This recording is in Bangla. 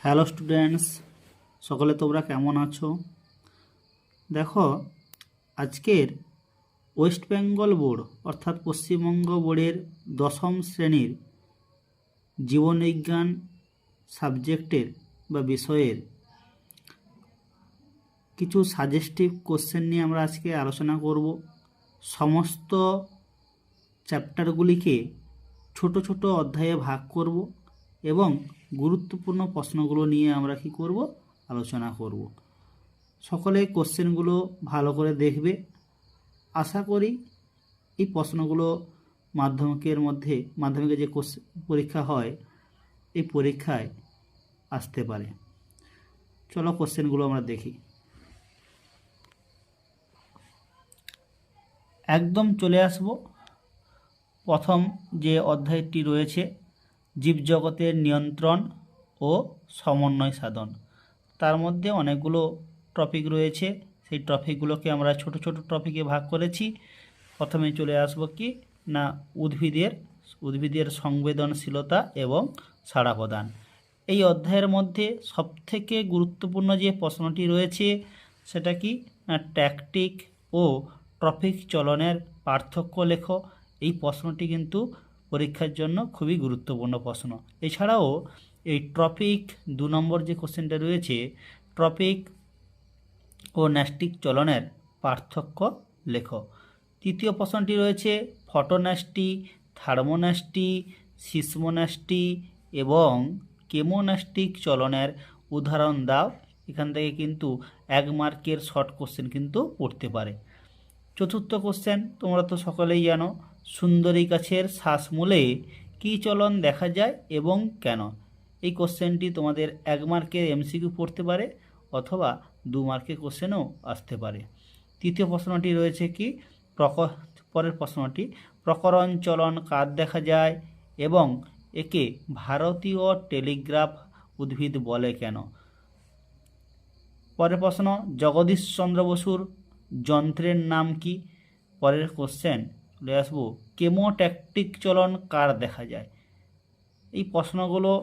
হ্যালো স্টুডেন্টস, সকলে তোমরা কেমন আছো? দেখো, আজকের ওয়েস্ট বেঙ্গল বোর্ড অর্থাৎ পশ্চিমবঙ্গ বোর্ডের দশম শ্রেণীর জীবনবিজ্ঞান সাবজেক্টের বা বিষয়ের কিছু সাজেস্টিভ কোশ্চেন নিয়ে আমরা আজকে আলোচনা করব। সমস্ত চ্যাপ্টারগুলিকে ছোট ছোট অধ্যায়ে ভাগ করব এবং গুরুত্বপূর্ণ প্রশ্নগুলো নিয়ে আমরা কি করব, আলোচনা করব। সকলে কোশ্চেনগুলো ভালো করে দেখবে। আশা করি এই প্রশ্নগুলো মাধ্যমিকে যে পরীক্ষা হয় এই পরীক্ষায় আসতে পারে। চলো কোশ্চেনগুলো আমরা দেখি। একদম চলে আসব প্রথম যে অধ্যায়টি রয়েছে, জীবজগতের নিয়ন্ত্রণ ও সমন্বয় সাধন। তার মধ্যে অনেকগুলো টপিক রয়েছে, সেই টপিকগুলোকে আমরা ছোট ছোট টপিকে ভাগ করেছি। প্রথমে চলে আসব কি না, উদ্ভিদের সংবেদনশীলতা এবং সাড়া প্রদান। এই অধ্যায়ের মধ্যে সবথেকে গুরুত্বপূর্ণ যে প্রশ্নটি রয়েছে সেটা কি না, ট্যাকটিক ও ট্রফিক চলনের পার্থক্য লেখো। এই প্রশ্নটি কিন্তু পরীক্ষার জন্য খুবই গুরুত্বপূর্ণ প্রশ্ন। এছাড়াও এই ট্রফিক 2 নম্বর যে কোশ্চেনটা রয়েছে, ট্রফিক ও ন্যাস্টিক চলনের পার্থক্য লেখো। তৃতীয় প্রশ্নটি রয়েছে ফটোন্যাস্টি, থার্মোন্যাস্টি, সিসমোন্যাস্টি এবং কেমোন্যাস্টিক চলনের উদাহরণ দাও। এখান থেকে কিন্তু 1 মার্কের শর্ট কোশ্চেন কিন্তু পড়তে পারে। চতুর্থ কোশ্চেন তোমরা তো সকলেই জানো, সুন্দরী গাছের শ্বাসমূলে কী চলন দেখা যায় এবং কেন। এই কোশ্চেনটি তোমাদের 1 মার্কের এমসিকিউ পড়তে পারে অথবা 2 মার্কের কোশ্চেনও আসতে পারে। তৃতীয় প্রশ্নটি রয়েছে কি, পরের প্রশ্নটি প্রকরণ চলন কার দেখা যায় এবং একে ভারতীয় টেলিগ্রাফ উদ্ভিদ বলে কেন। পরের প্রশ্ন, জগদীশচন্দ্র বসুর যন্ত্রের নাম কি। পরের কোশ্চেন চলে আসবো, কেমোট্যাকটিক চলন কার দেখা যায়। এই প্রশ্নগুলো